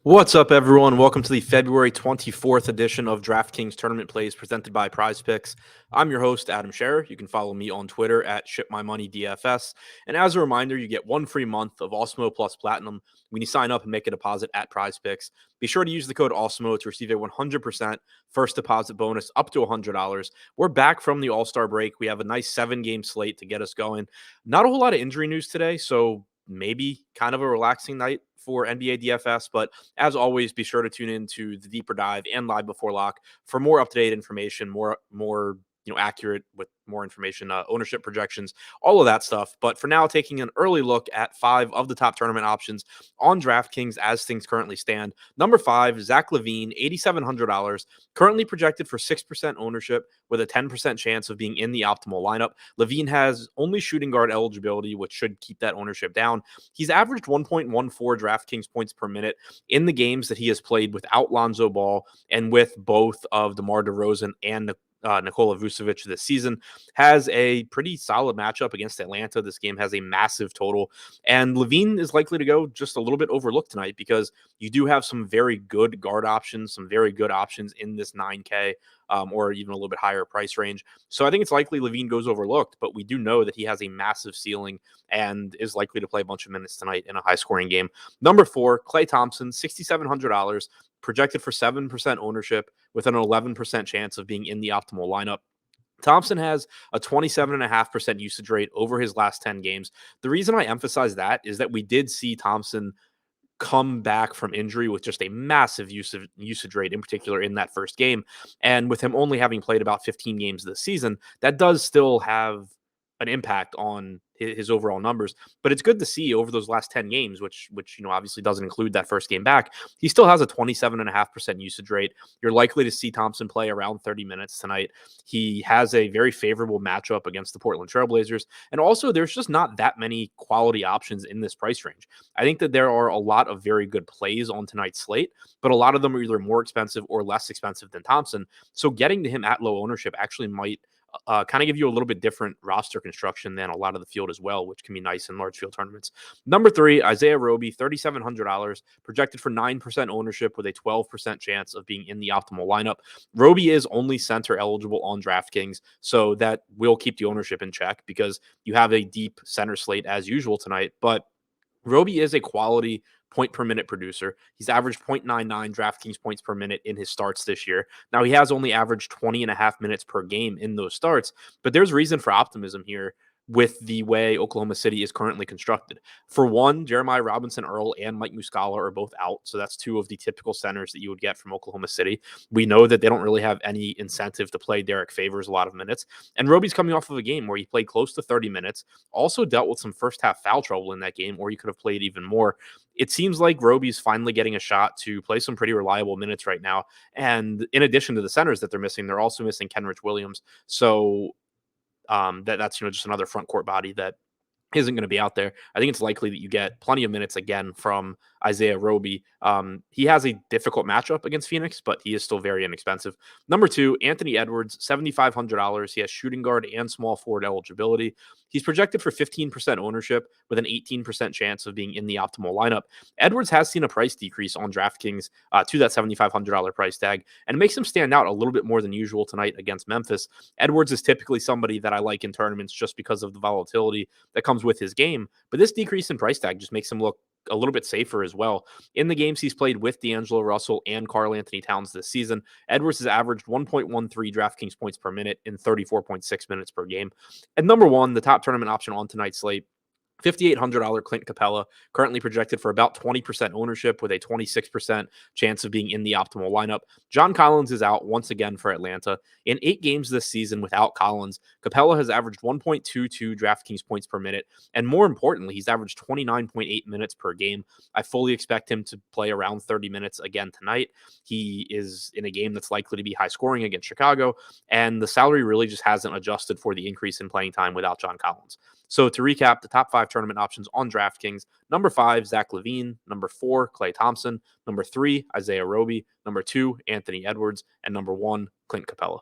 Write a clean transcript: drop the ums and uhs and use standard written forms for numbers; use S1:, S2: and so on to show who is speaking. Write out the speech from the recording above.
S1: What's up, everyone? Welcome to the February 24th edition of DraftKings Tournament Plays presented by Prize Picks. I'm your host, Adam Scherer. You can follow me on Twitter at ShipMyMoneyDFS. And as a reminder, you get one free month of Awesemo Plus Platinum when you sign up and make a deposit at Prize Picks. Be sure to use the code Awesemo to receive a 100% first deposit bonus up to $100. We're back from the All-Star break. We have a nice 7-game slate to get us going. Not a whole lot of injury news today, so maybe kind of a relaxing night for NBA DFS, but as always, be sure to tune in to the deeper dive and live before lock for more up-to-date information, more accurate with more information, ownership projections, all of that stuff. But for now, taking an early look at 5 of the top tournament options on DraftKings as things currently stand. Number 5, Zach Levine, $8,700, currently projected for 6% ownership with a 10% chance of being in the optimal lineup. Levine has only shooting guard eligibility, which should keep that ownership down. He's averaged 1.14 DraftKings points per minute in the games that he has played without Lonzo Ball and with both of DeMar DeRozan and Nikola Vucevic this season. Has a pretty solid matchup against Atlanta. This game has a massive total, and Levine is likely to go just a little bit overlooked tonight because you do have some very good guard options, some very good options in this 9K or even a little bit higher price range. So I think it's likely Levine goes overlooked, but we do know that he has a massive ceiling and is likely to play a bunch of minutes tonight in a high-scoring game. Number 4, Klay Thompson, $6,700, projected for 7% ownership with an 11% chance of being in the optimal lineup. Thompson has a 27.5% usage rate over his last 10 games. The reason I emphasize that is that we did see Thompson come back from injury with just a massive usage rate, in particular in that first game. And with him only having played about 15 games this season, that does still have an impact on his overall numbers. But it's good to see over those last 10 games, which obviously doesn't include that first game back. He still has a 27.5% usage rate. You're likely to see Thompson play around 30 minutes tonight. He has a very favorable matchup against the Portland Trailblazers. And also, there's just not that many quality options in this price range. I think that there are a lot of very good plays on tonight's slate, but a lot of them are either more expensive or less expensive than Thompson. So getting to him at low ownership actually might kind of give you a little bit different roster construction than a lot of the field as well, which can be nice in large field tournaments. Number 3, Isaiah Roby, $3,700, projected for 9% ownership with a 12% chance of being in the optimal lineup. Roby is only center eligible on DraftKings, so that will keep the ownership in check because you have a deep center slate as usual tonight. But Roby is a quality point per minute producer. He's averaged 0.99 DraftKings points per minute in his starts this year. Now, he has only averaged 20.5 minutes per game in those starts, but there's reason for optimism here with the way Oklahoma City is currently constructed. For one, Jeremiah Robinson Earl and Mike Muscala are both out, so that's 2 of the typical centers that you would get from Oklahoma City. We know that they don't really have any incentive to play Derek Favors a lot of minutes, and Roby's coming off of a game where he played close to 30 minutes, also dealt with some first half foul trouble in that game, or he could have played even more. It seems like Roby's finally getting a shot to play some pretty reliable minutes right now, and in addition to the centers that they're missing, they're also missing Kenrich Williams, so that's just another front court body that isn't going to be out there. I think it's likely that you get plenty of minutes again from Isaiah Roby. He has a difficult matchup against Phoenix, but he is still very inexpensive. Number 2, Anthony Edwards, $7,500. He has shooting guard and small forward eligibility. He's projected for 15% ownership with an 18% chance of being in the optimal lineup. Edwards has seen a price decrease on DraftKings to that $7,500 price tag, and it makes him stand out a little bit more than usual tonight against Memphis. Edwards is typically somebody that I like in tournaments just because of the volatility that comes with his game, but this decrease in price tag just makes him look a little bit safer as well. In the games he's played with D'Angelo Russell and Karl Anthony Towns this season, Edwards has averaged 1.13 DraftKings points per minute in 34.6 minutes per game. And number 1, the top tournament option on tonight's slate, $5,800 Clint Capela, currently projected for about 20% ownership with a 26% chance of being in the optimal lineup. John Collins is out once again for Atlanta. In 8 games this season without Collins, Capela has averaged 1.22 DraftKings points per minute, and more importantly, he's averaged 29.8 minutes per game. I fully expect him to play around 30 minutes again tonight. He is in a game that's likely to be high scoring against Chicago, and the salary really just hasn't adjusted for the increase in playing time without John Collins. So to recap, the top 5 tournament options on DraftKings: number 5, Zach Levine; number 4, Klay Thompson; number 3, Isaiah Roby; number 2, Anthony Edwards; and number 1, Clint Capela.